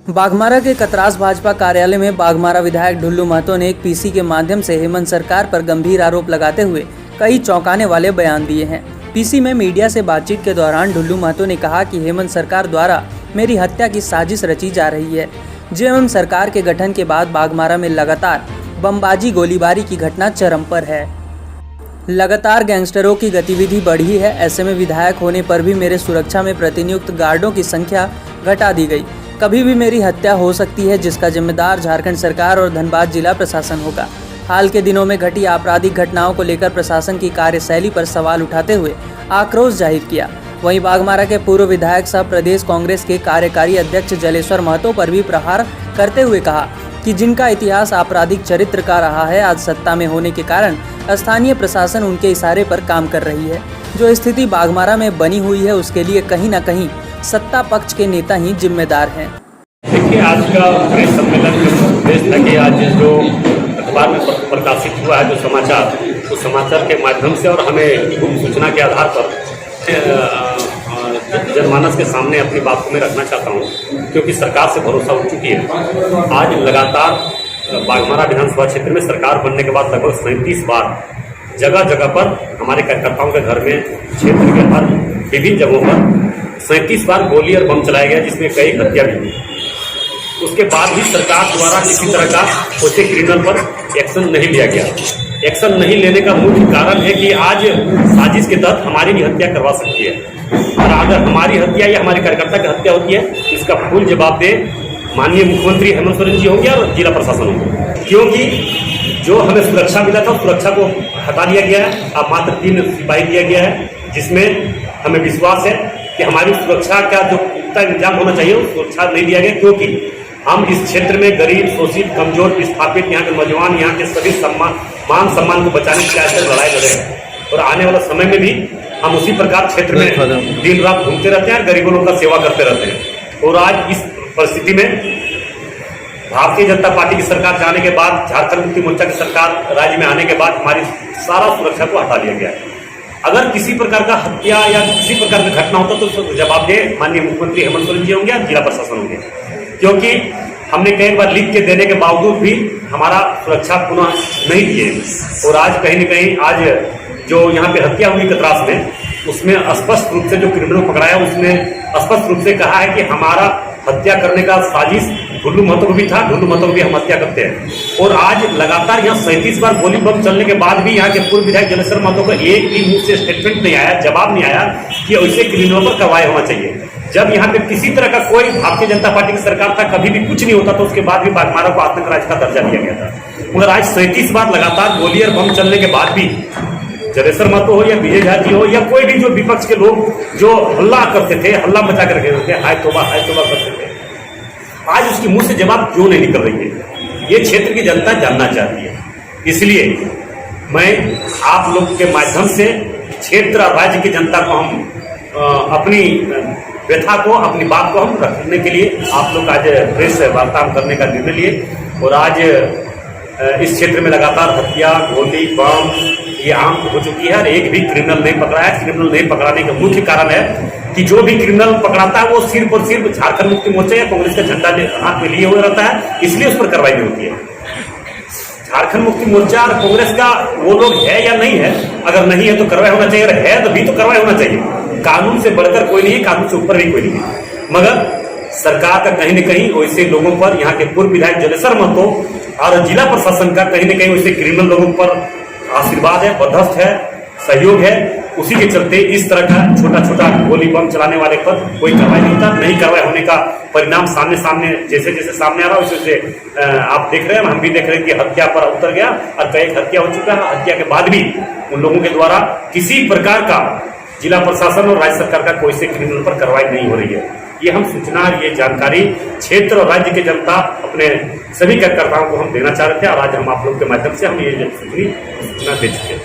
बाघमारा के कतरास भाजपा कार्यालय में बाघमारा विधायक ढुल्लू महतो ने एक पीसी के माध्यम से हेमंत सरकार पर गंभीर आरोप लगाते हुए कई चौंकाने वाले बयान दिए हैं। पीसी में मीडिया से बातचीत के दौरान ढुल्लू महतो ने कहा कि हेमंत सरकार द्वारा मेरी हत्या की साजिश रची जा रही है। जेएमएम सरकार के गठन के बाद बाघमारा में लगातार बमबाजी गोलीबारी की घटना चरम पर है। लगातार गैंगस्टरों की गतिविधि बढ़ी है। ऐसे में विधायक होने पर भी मेरे सुरक्षा में प्रतिनियुक्त गार्डों की संख्या घटा दी गई। कभी भी मेरी हत्या हो सकती है, जिसका जिम्मेदार झारखंड सरकार और धनबाद जिला प्रशासन होगा। हाल के दिनों में घटी आपराधिक घटनाओं को लेकर प्रशासन की कार्यशैली पर सवाल उठाते हुए आक्रोश जाहिर किया। वहीं बाघमारा के पूर्व विधायक सह प्रदेश कांग्रेस के कार्यकारी अध्यक्ष जलेश्वर महतो पर भी प्रहार करते हुए कहा कि जिनका इतिहास आपराधिक चरित्र का रहा है, आज सत्ता में होने के कारण स्थानीय प्रशासन उनके इशारे पर काम कर रही है। जो स्थिति बाघमारा में बनी हुई है, उसके लिए कहीं न कहीं सत्ता पक्ष के नेता ही जिम्मेदार हैं। देखिए, आज का प्रेस सम्मेलन का उद्देश्य था कि आज जो अखबार में प्रकाशित हुआ है जो समाचार, उस समाचार के माध्यम से और हमें गुप्त सूचना के आधार पर जनमानस के सामने अपनी बात को मैं रखना चाहता हूँ, क्योंकि सरकार से भरोसा उठ चुकी है। आज लगातार बाघमारा विधानसभा क्षेत्र में सरकार बनने के बाद लगभग 37 बार जगह जगह पर हमारे कार्यकर्ताओं के घर में, क्षेत्र के हर विभिन्न जगहों पर 37 बार गोली और बम चलाया गया, जिसमें कई हत्या भी हुई। उसके बाद भी सरकार द्वारा किसी तरह का उसे क्रिमिनल पर एक्शन नहीं लिया गया। एक्शन नहीं लेने का मुख्य कारण है कि आज साजिश के तहत हमारी भी हत्या करवा सकती है, और अगर हमारी हत्या या हमारे कार्यकर्ता की हत्या होती है, इसका फुल जवाबदेह माननीय मुख्यमंत्री हेमंत सोरेन जी होंगे और जिला प्रशासन होंगे, क्योंकि जो हमें सुरक्षा मिला था, सुरक्षा को हटा लिया गया है। अब मात्र 3 सिपाही दिया गया है, जिसमें हमें विश्वास है कि हमारी सुरक्षा का जो पुख्ता इंतजाम होना चाहिए वो सुरक्षा नहीं दिया गया, क्योंकि हम इस क्षेत्र में गरीब, शोषित, कमजोर, विस्थापित, यहाँ के नौजवान, यहाँ के सभी मान सम्मान को बचाने के लिए लड़ाई लड़े हैं, और आने वाले समय में भी हम उसी प्रकार क्षेत्र में दिन रात घूमते रहते हैं, गरीबों लोगों का सेवा करते रहते हैं। और आज इस परिस्थिति में भारतीय जनता पार्टी की सरकार जाने के बाद, झारखंड मुक्ति मोर्चा की सरकार राज्य में आने के बाद हमारी सारा सुरक्षा को हटा लिया गया है। अगर किसी प्रकार का हत्या या किसी प्रकार का घटना होता तो जवाबदेह माननीय मुख्यमंत्री हेमंत सोरेन जी होंगे या जिला प्रशासन होंगे, क्योंकि हमने कई बार लिख के देने के बावजूद भी हमारा सुरक्षा पुनः नहीं दिए। और आज कहीं न कहीं आज जो यहाँ पे हत्या हुई कतरास में, उसमें स्पष्ट रूप से जो क्रिमिनल पकड़ाया, उसने स्पष्ट रूप से कहा है कि हमारा हत्या करने का साजिश ढुल्लू महतो को भी था, ढुल्लू महतो को भी हम हत्या करते हैं। और आज लगातार यहाँ 37 बार गोली बम चलने के बाद भी यहाँ के पूर्व विधायक जलेश्वर महतो का एक भी मुंह से स्टेटमेंट नहीं आया, जवाब नहीं आया कि ऐसे क्रिमिनलों पर कार्रवाई होना चाहिए। जब यहाँ पे किसी तरह का कोई भारतीय जनता पार्टी की सरकार था, कभी भी कुछ नहीं होता, तो उसके बाद भी बाघमारा को आतंक राज्य का दर्जा दिया गया था। मगर आज 37 बार लगातार गोली और बम चलने के बाद भी जलेश्वर महतो हो या विजय झा जी हो या कोई भी जो विपक्ष के लोग जो हल्ला करते थे, हल्ला मचा कर रखे थे, हाय तौबा करते थे, आज उसके मुंह से जवाब क्यों नहीं निकल रही है, ये क्षेत्र की जनता जानना चाहती है। इसलिए मैं आप लोग के माध्यम से क्षेत्र और राज्य की जनता को हम अपनी व्यथा को, अपनी बात को हम रखने के लिए आप लोग आज प्रेस वार्ता करने का निर्णय लिए। और आज इस क्षेत्र में लगातार हत्या, गोली, बम ये आम हो चुकी है, और एक भी क्रिमिनल नहीं पकड़ा है। क्रिमिनल नहीं पकड़ाने का मुख्य कारण है कि जो भी क्रिमिनल पकड़ाता है वो सिर्फ और सिर्फ झारखंड मुक्ति मोर्चा या कांग्रेस का झंडा हाथ में लिए हुए रहता है, इसलिए उस पर कार्रवाई नहीं होती है। झारखंड मुक्ति मोर्चा और कांग्रेस का वो लोग है या नहीं है, अगर नहीं है तो कार्रवाई होना चाहिए, अगर है तो भी तो कार्रवाई होना चाहिए। कानून से बढ़कर कोई नहीं है, कानून से ऊपर भी कोई नहीं है। मगर सरकार का कहीं न कहीं वैसे लोगों पर, यहाँ के पूर्व विधायक जलेश्वर महतो और जिला प्रशासन का कहीं न कहीं वैसे क्रिमिनल लोगों पर आशीर्वाद है, बर्दाश्त है, सहयोग है। उसी के चलते इस तरह का छोटा छोटा गोली बम चलाने वाले पर कोई कार्रवाई नहीं होता। नहीं कार्रवाई होने का परिणाम सामने जैसे जैसे सामने आ रहा है, वैसे आप देख रहे हैं, हम भी देख रहे हैं कि हत्या पर उतर गया और कई हत्या हो चुका है। हत्या के बाद भी उन लोगों के द्वारा किसी प्रकार का जिला प्रशासन और राज्य सरकार का कोई से क्रिमिनल पर कार्रवाई नहीं हो रही है। ये हम सूचना, ये जानकारी क्षेत्र और राज्य की जनता, अपने सभी कार्यकर्ताओं को हम देना चाह रहे थे, और आज हम आप लोग के माध्यम से हम ये सूचना दे चुके हैं।